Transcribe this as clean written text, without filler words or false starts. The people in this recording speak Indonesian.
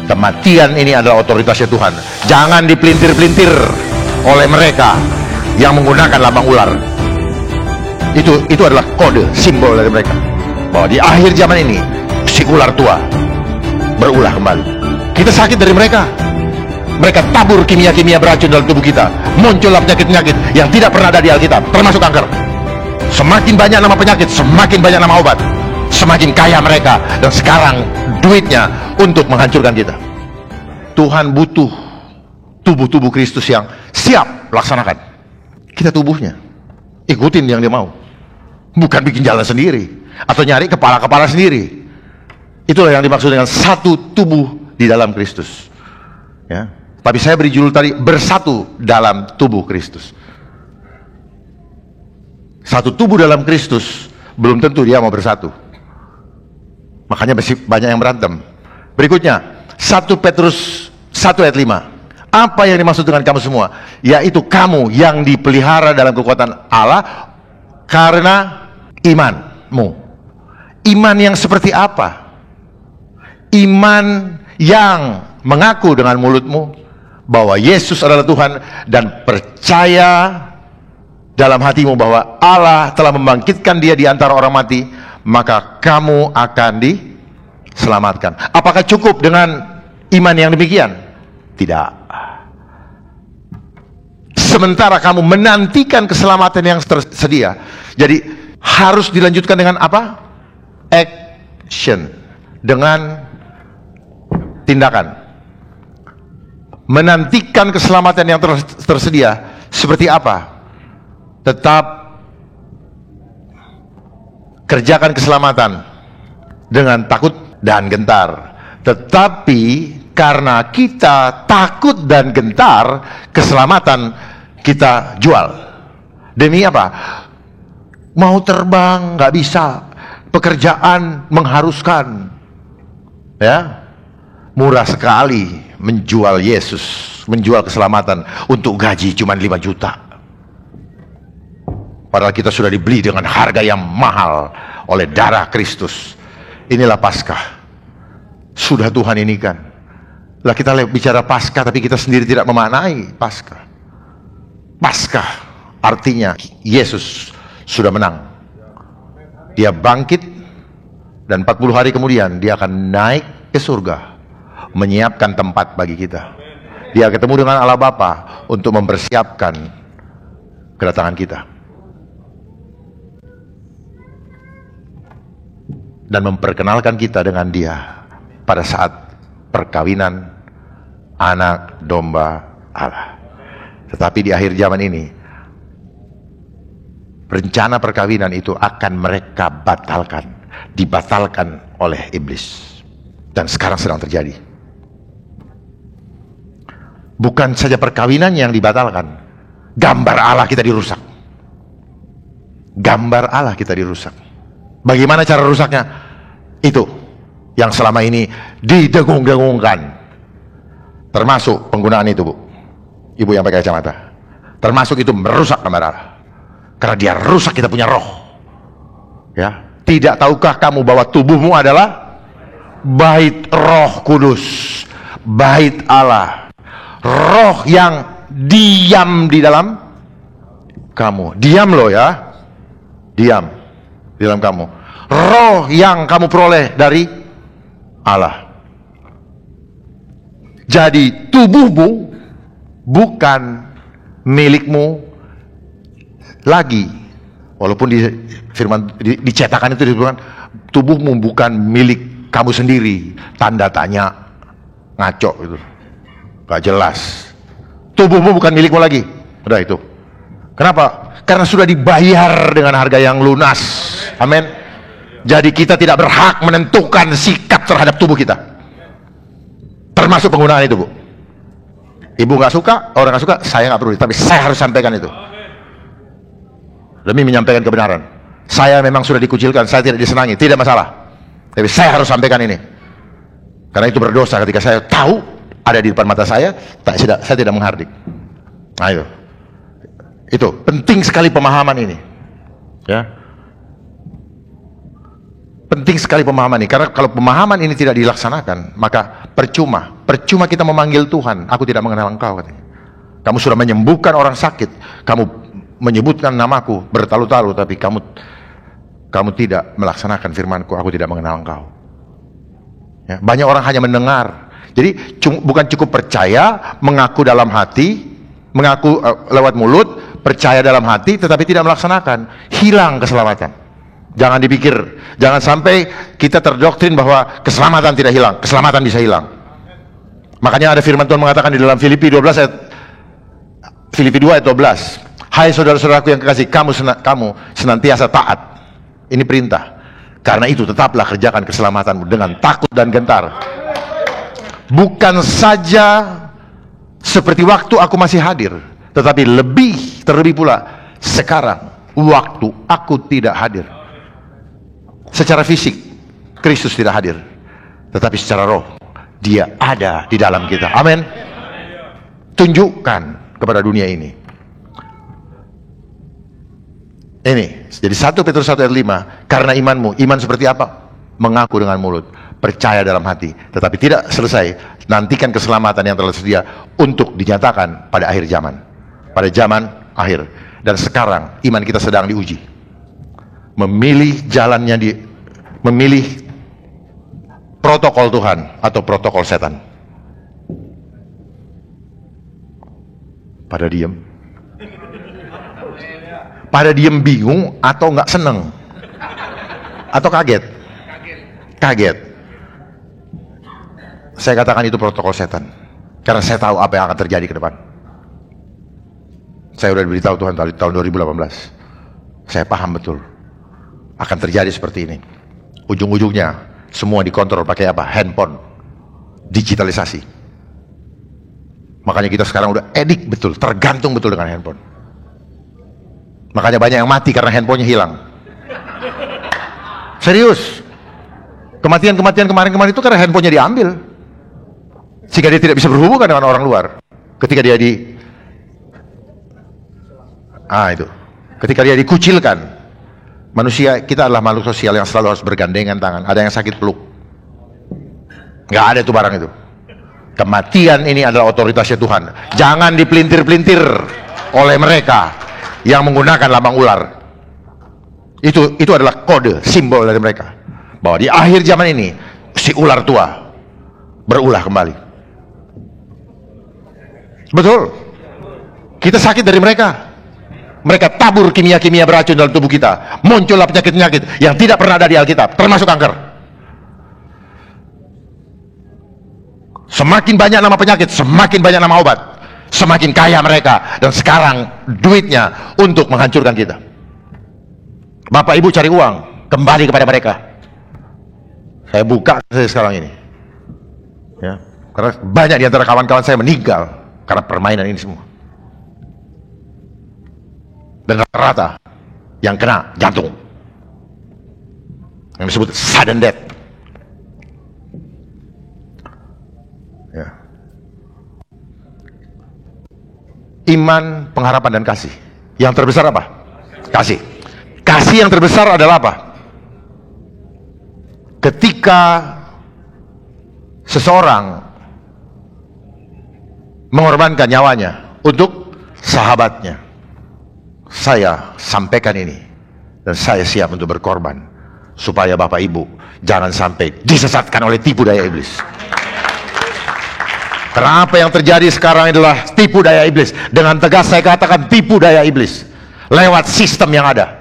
Kematian ini adalah otoritasnya Tuhan. Jangan dipelintir-pelintir oleh mereka yang menggunakan lambang ular. Itu adalah kode, simbol dari mereka, bahwa di akhir zaman ini si ular tua berulah kembali. Kita sakit dari mereka. Mereka tabur kimia-kimia beracun dalam tubuh kita. Muncullah penyakit-penyakit yang tidak pernah ada di Alkitab, termasuk kanker. Semakin banyak nama penyakit, semakin banyak nama obat. Semakin kaya mereka, dan sekarang duitnya untuk menghancurkan kita. Tuhan butuh tubuh-tubuh Kristus yang siap laksanakan. Kita tubuhnya, ikutin yang dia mau, bukan bikin jalan sendiri atau nyari kepala-kepala sendiri. Itulah yang dimaksud dengan satu tubuh di dalam Kristus, ya. Tapi saya beri judul tadi, bersatu dalam tubuh Kristus. Satu tubuh dalam Kristus belum tentu dia mau bersatu. Makanya masih banyak yang berantem. Berikutnya, 1 Petrus 1 ayat 5. Apa yang dimaksud dengan kamu semua? Yaitu kamu yang dipelihara dalam kekuatan Allah karena imanmu. Iman yang seperti apa? Iman yang mengaku dengan mulutmu bahwa Yesus adalah Tuhan, dan percaya dalam hatimu bahwa Allah telah membangkitkan dia di antara orang mati, maka kamu akan diselamatkan. Apakah cukup dengan iman yang demikian? Tidak. Sementara kamu menantikan keselamatan yang tersedia, jadi harus dilanjutkan dengan apa? Action. Dengan tindakan. Menantikan keselamatan yang tersedia seperti apa? Tetap kerjakan keselamatan dengan takut dan gentar. Tetapi karena kita takut dan gentar, keselamatan kita jual. Demi apa? Mau terbang nggak bisa, pekerjaan mengharuskan, ya, murah sekali menjual Yesus, menjual keselamatan untuk gaji cuma 5 juta. Padahal kita sudah dibeli dengan harga yang mahal oleh darah Kristus. Inilah Paskah. Sudah Tuhan ini kan. Lah kita bicara Paskah, tapi kita sendiri tidak memaknai Paskah. Paskah artinya Yesus sudah menang. Dia bangkit, dan 40 hari kemudian dia akan naik ke surga, menyiapkan tempat bagi kita. Dia ketemu dengan Allah Bapa untuk mempersiapkan kedatangan kita. Dan memperkenalkan kita dengan dia pada saat perkawinan anak domba Allah. Tetapi di akhir zaman ini, rencana perkawinan itu akan mereka batalkan, dibatalkan oleh iblis. Dan sekarang sedang terjadi. Bukan saja perkawinan yang dibatalkan, gambar Allah kita dirusak. Gambar Allah kita dirusak. Bagaimana cara rusaknya? Itu yang selama ini didengung-dengungkan. Termasuk penggunaan itu, Bu. Ibu yang pakai kacamata. Termasuk itu merusak gambar Allah. Karena dia rusak kita punya roh. Ya, tidak tahukah kamu bahwa tubuhmu adalah bait Roh Kudus, bait Allah. Roh yang diam di dalam kamu. Diam loh ya. Diam di dalam kamu. Roh yang kamu peroleh dari Allah. Jadi tubuhmu bukan milikmu lagi. Walaupun di firman dicetakan itu disebutkan tubuhmu bukan milik kamu sendiri. Tanda tanya, ngaco gitu, gak jelas. Tubuhmu bukan milikmu lagi. Udah itu. Kenapa? Karena sudah dibayar dengan harga yang lunas. Amin. Jadi kita tidak berhak menentukan sikap terhadap tubuh kita, termasuk penggunaan itu, Bu. Ibu gak suka, orang gak suka, saya gak peduli, tapi saya harus sampaikan itu demi menyampaikan kebenaran. Saya memang sudah dikucilkan, saya tidak disenangi, tidak masalah, tapi saya harus sampaikan ini karena itu berdosa ketika saya tahu ada di depan mata saya tidak menghardik. Nah itu penting sekali pemahaman ini, ya. Penting sekali pemahaman ini, karena kalau pemahaman ini tidak dilaksanakan, maka percuma kita memanggil Tuhan. Aku tidak mengenal engkau, katanya. Kamu sudah menyembuhkan orang sakit, kamu menyebutkan namaku bertalu-talu, tapi kamu tidak melaksanakan firmanku. Aku tidak mengenal engkau. Ya, banyak orang hanya mendengar. Jadi bukan cukup percaya, mengaku dalam hati, mengaku lewat mulut, percaya dalam hati, tetapi tidak melaksanakan. Hilang keselamatan. Jangan dipikir, jangan sampai kita terdoktrin bahwa keselamatan tidak hilang. Keselamatan bisa hilang. Makanya ada firman Tuhan mengatakan di dalam Filipi 2 ayat 12. Hai saudara-saudaraku yang kekasih, kamu senantiasa taat. Ini perintah. Karena itu tetaplah kerjakan keselamatanmu dengan takut dan gentar. Bukan saja seperti waktu aku masih hadir, tetapi terlebih pula sekarang waktu aku tidak hadir. Secara fisik Kristus tidak hadir, tetapi secara roh Dia ada di dalam kita. Amin. Tunjukkan kepada dunia ini. Ini jadi 1 Petrus 1 ayat 5. Karena imanmu, iman seperti apa? Mengaku dengan mulut, percaya dalam hati, tetapi tidak selesai. Nantikan keselamatan yang telah tersedia untuk dinyatakan pada akhir zaman. Pada zaman akhir. Dan sekarang iman kita sedang diuji. Memilih protokol Tuhan atau protokol setan. Pada diem bingung atau nggak seneng atau kaget. Saya katakan itu protokol setan, karena saya tahu apa yang akan terjadi ke depan. Saya sudah diberitahu Tuhan tahun 2018. Saya paham betul akan terjadi seperti ini. Ujung-ujungnya semua dikontrol pakai apa? Handphone, digitalisasi. Makanya kita sekarang udah edik betul, tergantung betul dengan handphone. Makanya banyak yang mati karena handphonenya hilang. Serius. Kematian kemarin itu karena handphonenya diambil, sehingga dia tidak bisa berhubungan dengan orang luar. Ketika dia ketika dia dikucilkan. Manusia, kita adalah makhluk sosial yang selalu harus bergandengan tangan. Ada yang sakit peluk. Nggak ada itu barang itu. Kematian ini adalah otoritasnya Tuhan. Jangan dipelintir-pelintir oleh mereka yang menggunakan lambang ular. Itu adalah kode, simbol dari mereka, bahwa di akhir zaman ini si ular tua berulah kembali. Betul. Kita sakit dari mereka. Mereka tabur kimia-kimia beracun dalam tubuh kita. Muncullah penyakit-penyakit yang tidak pernah ada di Alkitab, termasuk kanker. Semakin banyak nama penyakit, semakin banyak nama obat. Semakin kaya mereka. Dan sekarang duitnya untuk menghancurkan kita. Bapak ibu cari uang, kembali kepada mereka. Saya buka sekarang ini, ya, karena banyak di antara kawan-kawan saya meninggal karena permainan ini semua. Dan rata-rata yang kena jantung, yang disebut sudden death. Ya. Iman, pengharapan, dan kasih. Yang terbesar apa? Kasih. Kasih yang terbesar adalah apa? Ketika seseorang mengorbankan nyawanya untuk sahabatnya. Saya sampaikan ini, dan saya siap untuk berkorban supaya Bapak Ibu jangan sampai disesatkan oleh tipu daya iblis. Karena apa yang terjadi sekarang adalah tipu daya iblis. Dengan tegas saya katakan tipu daya iblis lewat sistem yang ada.